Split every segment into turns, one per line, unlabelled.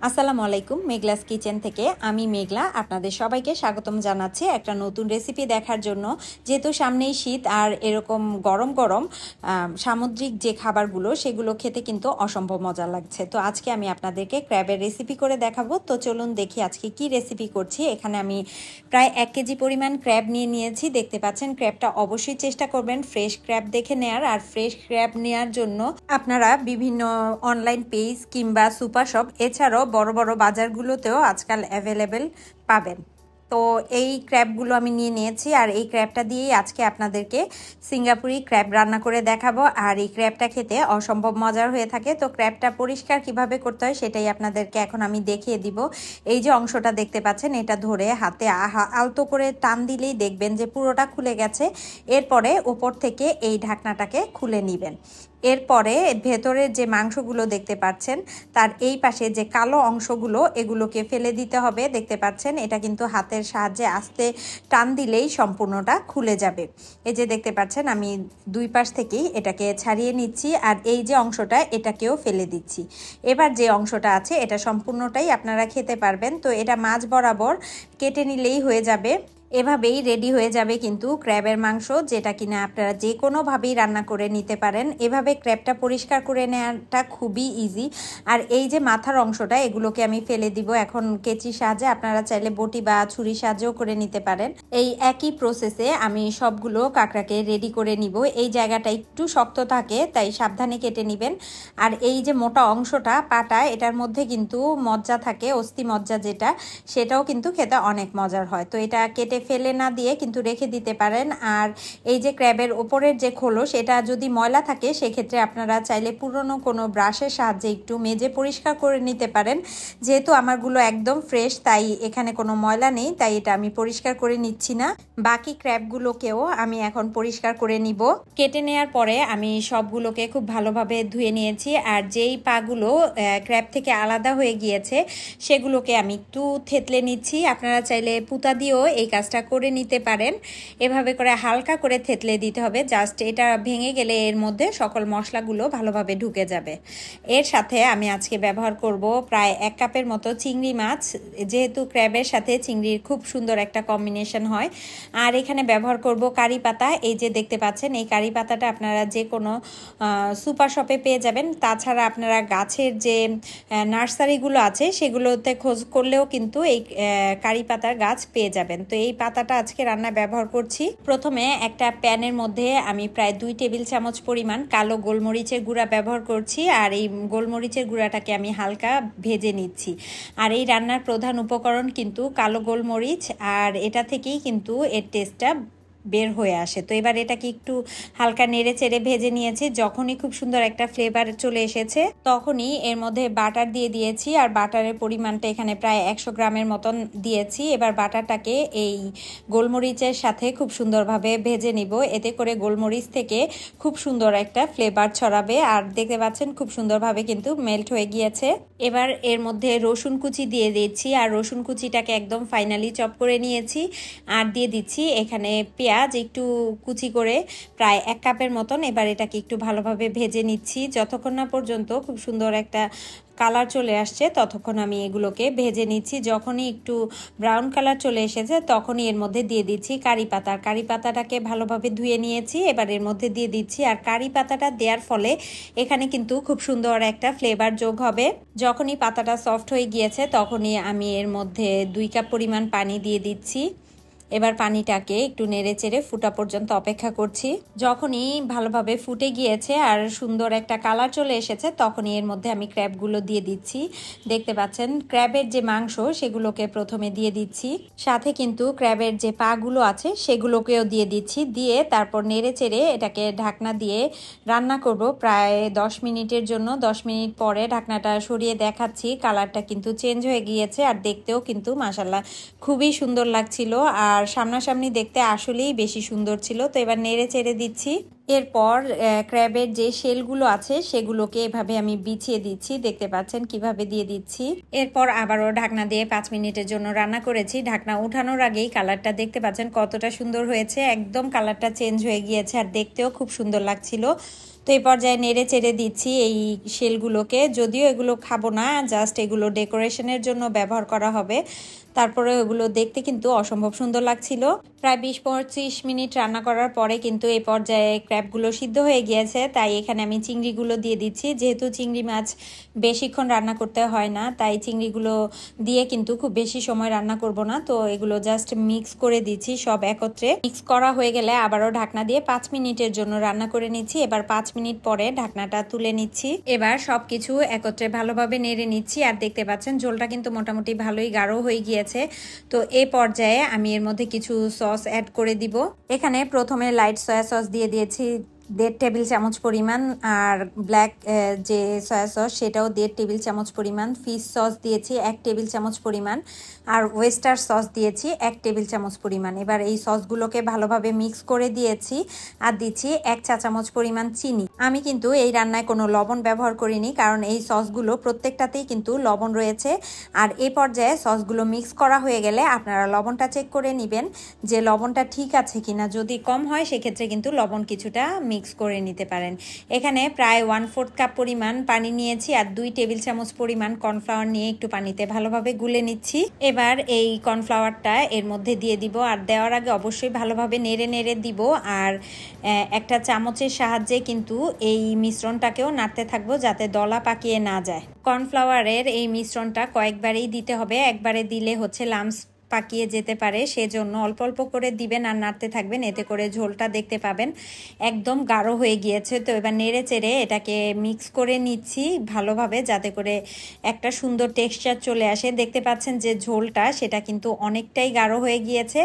আসসালামু আলাইকুম মেঘলাস কিচেন থেকে আমি মেঘলা আপনাদের সবাইকে স্বাগতম জানাচ্ছি একটা নতুন রেসিপি দেখার জন্য। যেহেতু সামনেই শীত আর এরকম গরম গরম সামুদ্রিক যে খাবারগুলো সেগুলো খেতে কিন্তু অসম্ভব মজা লাগছে। তো আজকে আমি আপনাদেরকে ক্র্যাবের রেসিপি করে দেখাবো। তো চলুন দেখি আজকে কি রেসিপি করছি। এখানে আমি প্রায় 1 কেজি পরিমাণ ক্র্যাব নিয়ে নিয়েছি। দেখতে পাচ্ছেন ক্র্যাবটা অবশ্যই চেষ্টা করবেন ফ্রেশ ক্র্যাব দেখে নেয়ার। আর ফ্রেশ ক্র্যাব নেওয়ার জন্য আপনারা বিভিন্ন অনলাইন পেজ কিংবা সুপার শপ এছাড়াও বড় বড় বাজারগুলোতেও আজকাল অ্যাভেলেবেল পাবেন। তো এই ক্র্যাবগুলো আমি নিয়ে নিয়েছি আর এই ক্র্যাবটা দিয়েই আজকে আপনাদেরকে সিঙ্গাপুরি ক্র্যাব রান্না করে দেখাবো। আর এই ক্র্যাবটা খেতে অসম্ভব মজার হয়ে থাকে। তো ক্র্যাবটা পরিষ্কার কিভাবে করতে হয় সেটাই আপনাদেরকে এখন আমি দেখিয়ে দিব। এই যে অংশটা দেখতে পাচ্ছেন এটা ধরে হাতে আলতো করে টান দিলেই দেখবেন যে পুরোটা খুলে গেছে। এরপরে উপর থেকে এই ঢাকনাটাকে খুলে নেবেন। এরপরে ভেতরের যে মাংসগুলো দেখতে পাচ্ছেন তার এই পাশে যে কালো অংশগুলো এগুলোকে ফেলে দিতে হবে। দেখতে পাচ্ছেন এটা কিন্তু হাতের সাহায্যে আস্তে টান দিলেই সম্পূর্ণটা খুলে যাবে। এই যে দেখতে পাচ্ছেন আমি দুই পাশ থেকেই এটাকে ছাড়িয়ে নিচ্ছি আর এই যে অংশটা এটাকেও ফেলে দিচ্ছি। এবার যে অংশটা আছে এটা সম্পূর্ণটাই আপনারা খেতে পারবেন। তো এটা মাঝ বরাবর কেটে নিলেই হয়ে যাবে। এভাবেই রেডি হয়ে যাবে কিন্তু ক্র্যাবের মাংস, যেটা কিনা আপনারা যে কোনোভাবেই রান্না করে নিতে পারেন। এভাবে ক্র্যাবটা পরিষ্কার করে নেওয়াটা খুবই ইজি। আর এই যে মাথার অংশটা এগুলোকে আমি ফেলে দিব এখন কেচির সাহায্যে। আপনারা চাইলে বটি বা ছুরির সাহায্যেও করে নিতে পারেন। এই একই প্রসেসে আমি সবগুলো কাঁকড়াকে রেডি করে নিব। এই জায়গাটা একটু শক্ত থাকে তাই সাবধানে কেটে নেবেন। আর এই যে মোটা অংশটা পাটা এটার মধ্যে কিন্তু মজ্জা থাকে, অস্থি মজ্জা যেটা, সেটাও কিন্তু খেতে অনেক মজার হয়। তো এটা কেটে ফেলে না দিয়ে কিন্তু রেখে দিতে পারেন। আর এই যে ক্র্যাবের ওপরের যে খোলস এটা যদি ময়লা থাকে সেক্ষেত্রে আপনারা চাইলে পুরনো কোনো ব্রাশের সাহায্যে একটু মেজে পরিষ্কার করে নিতে পারেন। যেহেতু আমারগুলো একদম ফ্রেশ তাই এখানে কোনো ময়লা নেই, তাই এটা আমি পরিষ্কার করে নিচ্ছি না। বাকি ক্র্যাবগুলোকেও আমি এখন পরিষ্কার করে নিব। কেটে নেওয়ার পরে আমি সবগুলোকে খুব ভালোভাবে ধুয়ে নিয়েছি। আর যেই পাগুলো ক্র্যাব থেকে আলাদা হয়ে গিয়েছে সেগুলোকে আমি একটু থেতলে নিচ্ছি। আপনারা চাইলে পুতা দিয়েও এই কাজটা করে নিতে পারেন। এভাবে করে হালকা করে থেতলে দিতে হবে, জাস্ট এটা ভেঙে গেলে এর মধ্যে সকল মশলাগুলো ভালোভাবে ঢুকে যাবে। এর সাথে আমি আজকে ব্যবহার করব প্রায় 1 কাপের মতো চিংড়ি মাছ। যেহেতু ক্র্যাবের সাথে চিংড়ির খুব সুন্দর একটা কম্বিনেশন হয়। আর এখানে ব্যবহার করব কারি পাতা। এই যে দেখতে পাচ্ছেন এই কারি পাতাটা আপনারা যে কোনো সুপার শপে পেয়ে যাবেন। তাছাড়া আপনারা গাছের যে নার্সারিগুলো আছে সেগুলোতে খোঁজ করলেও কিন্তু এই কারি পাতার গাছ পেয়ে যাবেন। তো এই পাতাটা আজকে রান্নায় ব্যবহার করছি। প্রথমে একটা প্যানের মধ্যে আমি প্রায় 2 টেবিল চামচ পরিমাণ কালো গোলমরিচের গুঁড়া ব্যবহার করছি। আর এই গোলমরিচের গুঁড়াটাকে আমি হালকা ভেজে নিচ্ছি। আর এই রান্নার প্রধান উপকরণ কিন্তু কালো গোলমরিচ, আর এটা থেকেই কিন্তু এর টেস্টটা বের হয়ে আসে। তো এবার এটাকে একটু হালকা নেড়ে চেড়ে ভেজে নিয়েছি। যখনই খুব সুন্দর একটা ফ্লেভার চলে এসেছে তখনই এর মধ্যে বাটার দিয়ে দিয়েছি। আর বাটারের পরিমাণটা এখানে প্রায় 100 গ্রামের মতন দিয়েছি। এবার বাটারটাকে এই গোলমরিচের সাথে খুব সুন্দরভাবে ভেজে নিব। এতে করে গোলমরিচ থেকে খুব সুন্দর একটা ফ্লেভার ছড়াবে। আর দেখতে পাচ্ছেন খুব সুন্দরভাবে কিন্তু মেল্ট হয়ে গিয়েছে। এবার এর মধ্যে রসুন কুচি দিয়ে দিচ্ছি। আর রসুন কুচিটাকে একদম ফাইনালি চপ করে নিয়েছি। আর দিয়ে দিচ্ছি এখানে পেঁয়াজ একটু কুচি করে প্রায় 1 কাপের মতন। এবার এটাকে একটু ভালোভাবে ভেজে নিচ্ছি যতক্ষণ না পর্যন্ত খুব সুন্দর একটা কালার চলে আসছে ততক্ষণ আমি এগুলোকে ভেজে নিচ্ছি। যখনই একটু ব্রাউন কালার চলে এসেছে তখনই এর মধ্যে দিয়ে দিচ্ছি কারি পাতা। কারি পাতাটাকে ভালোভাবে ধুয়ে নিয়েছি, এবার এর মধ্যে দিয়ে দিচ্ছি। আর কারি পাতাটা দেওয়ার ফলে এখানে কিন্তু খুব সুন্দর একটা ফ্লেভার যোগ হবে। যখনই পাতাটা সফট হয়ে গিয়েছে তখনই আমি এর মধ্যে 2 কাপ পরিমাণ পানি দিয়ে দিচ্ছি। এবার পানিটাকে একটু নেড়ে চেড়ে ফুটা পর্যন্ত অপেক্ষা করছি। যখনই ভালোভাবে ফুটে গিয়েছে আর সুন্দর একটা কালার চলে এসেছে তখনই এর মধ্যে আমি ক্র্যাবগুলো দিয়ে দিচ্ছি। দেখতে পাচ্ছেন ক্র্যাবের যে মাংস সেগুলোকে প্রথমে দিয়ে দিচ্ছি, সাথে কিন্তু ক্র্যাবের যে পাগুলো আছে সেগুলোকেও দিয়ে দিচ্ছি। দিয়ে তারপর নেড়ে চেড়ে এটাকে ঢাকনা দিয়ে রান্না করব প্রায় 10 মিনিটের জন্য। 10 মিনিট পরে ঢাকনাটা সরিয়ে দেখাচ্ছি, কালারটা কিন্তু চেঞ্জ হয়ে গিয়েছে আর দেখতেও কিন্তু মাশাআল্লাহ খুবই সুন্দর লাগছিল। আর সামনাসামনি দেখতে আসলেই বেশি সুন্দর ছিল। তো এবার নেড়ে চেড়ে দিচ্ছি। এরপর ক্র্যাবের যে শেলগুলো আছে সেগুলোকে এভাবে আমি বিছিয়ে দিচ্ছি। দেখতে পাচ্ছেন কিভাবে দিয়ে দিচ্ছি। এরপর আবারও ঢাকনা দিয়ে 5 মিনিটের জন্য রান্না করেছি। ঢাকনা উঠানোর আগেই কালারটা দেখতে পাচ্ছেন কতটা সুন্দর হয়েছে। একদম কালারটা চেঞ্জ হয়ে গিয়েছে আর দেখতেও খুব সুন্দর লাগছিল। তো এই পর্যায়ে নেড়ে চেড়ে দিচ্ছি এই শেলগুলোকে, যদিও এগুলো খাবো না, জাস্ট এগুলো ডেকোরেশনের জন্য ব্যবহার করা হবে। তারপরে ওগুলো দেখতে কিন্তু অসম্ভব সুন্দর লাগছিল। প্রায় 20-25 মিনিট রান্না করার পরে কিন্তু এই পর্যায়ে ক্র্যাবগুলো সিদ্ধ হয়ে গিয়েছে, তাই এখানে আমি চিংড়িগুলো দিয়ে দিচ্ছি। যেহেতু চিংড়ি মাছ বেশিক্ষণ রান্না করতে হয় না, তাই চিংড়িগুলো দিয়ে কিন্তু খুব বেশি সময় রান্না করব না। তো এগুলো জাস্ট মিক্স করে দিচ্ছি সব একত্রে। মিক্স করা হয়ে গেলে আবারও ঢাকনা দিয়ে 5 মিনিটের জন্য রান্না করে নিচ্ছি। এবার 5 মিনিট পরে ঢাকনাটা তুলে নিচ্ছি। এবার সবকিছু একত্রে ভালোভাবে নেড়ে নিচ্ছি। আর দেখতে পাচ্ছেন ঝোলটা কিন্তু মোটামুটি ভালোই গাঢ় হয়ে গিয়েছে। তো এই পর্যায়ে আমি এর মধ্যে কিছু সস অ্যাড করে দিব। এখানে প্রথমে লাইট সয়া সস দিয়ে দিয়েছি 1.5 টেবিল চামচ পরিমাণ, আর ব্ল্যাক যে সয়া সস সেটাও 1.5 টেবিল চামচ পরিমাণ, ফিশ সস দিয়েছি 1 টেবিল চামচ পরিমাণ, আর ওয়েস্টার সস দিয়েছি 1 টেবিল চামচ পরিমাণ। এবার এই সসগুলোকে ভালোভাবে মিক্স করে দিয়েছি আর দিচ্ছি 1 চা চামচ পরিমাণ চিনি। আমি কিন্তু এই রান্নায় কোনো লবণ ব্যবহার করিনি, কারণ এই সসগুলো প্রত্যেকটাতেই কিন্তু লবণ রয়েছে। আর এই পর্যায়ে সসগুলো মিক্স করা হয়ে গেলে আপনারা লবণটা চেক করে নেবেন যে লবণটা ঠিক আছে কিনা। যদি কম হয় সেক্ষেত্রে কিন্তু লবণ কিছুটা মিক্স করে নিতে পারেন। এখানে প্রায় 1/4 কাপ পরিমাণ পানি নিয়েছি আর 2 টেবিল চামচ পরিমাণ কর্নফ্লাওয়ার নিয়ে একটু পানিতে ভালোভাবে গুলে নিচ্ছি। এবার এই কর্নফ্লাওয়ারটা এর মধ্যে দিয়ে দিব, আর দেওয়ার আগে অবশ্যই ভালোভাবে নেড়ে নেড়ে দিব। আর একটা চামচের সাহায্যে কিন্তু এই মিশ্রণটাকেও নাড়তে থাকবো যাতে দলা পাকিয়ে না যায়। কর্নফ্লাওয়ারের এই মিশ্রণটা কয়েকবারেই দিতে হবে, একবারে দিলে হচ্ছে লামস পাকিয়ে যেতে পারে, সেজন্য অল্প অল্প করে দিবেন আর নাড়তে থাকবেন, এতে করে ঝোলটা দেখতে পাবেন একদম গাঢ় হয়ে গিয়েছে। তো এবার নেড়ে চেড়ে এটাকে মিক্স করে নিচ্ছি ভালোভাবে, যাতে করে একটা সুন্দর টেক্সচার চলে আসে। দেখতে পাচ্ছেন যে ঝোলটা সেটা কিন্তু অনেকটাই গাঢ় হয়ে গিয়েছে।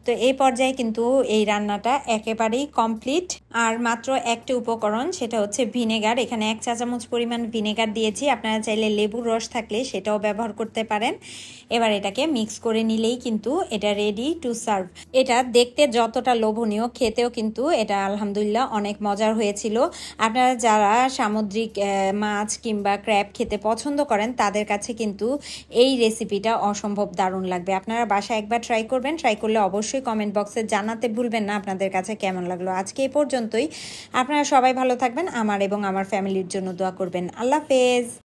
তো এই পর্যায়ে কিন্তু এই রান্নাটা একেবারেই কমপ্লিট। আর মাত্র একটা উপকরণ, সেটা হচ্ছে ভিনেগার। এখানে 1 চা চামচ পরিমাণ ভিনেগার দিয়েছি, আপনারা চাইলে লেবুর রস থাকলে সেটাও ব্যবহার করতে পারেন। এবার এটাকে মিক্স করে নিলেই কিন্তু এটা রেডি টু সার্ভ। এটা দেখতে যতটা লোভনীয়, খেতেও কিন্তু এটা আলহামদুলিল্লাহ অনেক মজার হয়েছিল। আপনারা যারা সামুদ্রিক মাছ কিংবা ক্র্যাব খেতে পছন্দ করেন তাদের কাছে কিন্তু এই রেসিপিটা অসম্ভব দারুণ লাগবে। আপনারা বাসায় একবার ট্রাই করবেন, ট্রাই করলে অবশ্যই কমেন্ট বক্সে জানাতে ভুলবেন না আপনাদের কাছে কেমন লাগলো। আজকে এই পর্যন্তই। আপনারা সবাই ভালো থাকবেন, আমার এবং আমার ফ্যামিলির জন্য দোয়া করবেন। আল্লাহ হাফেজ।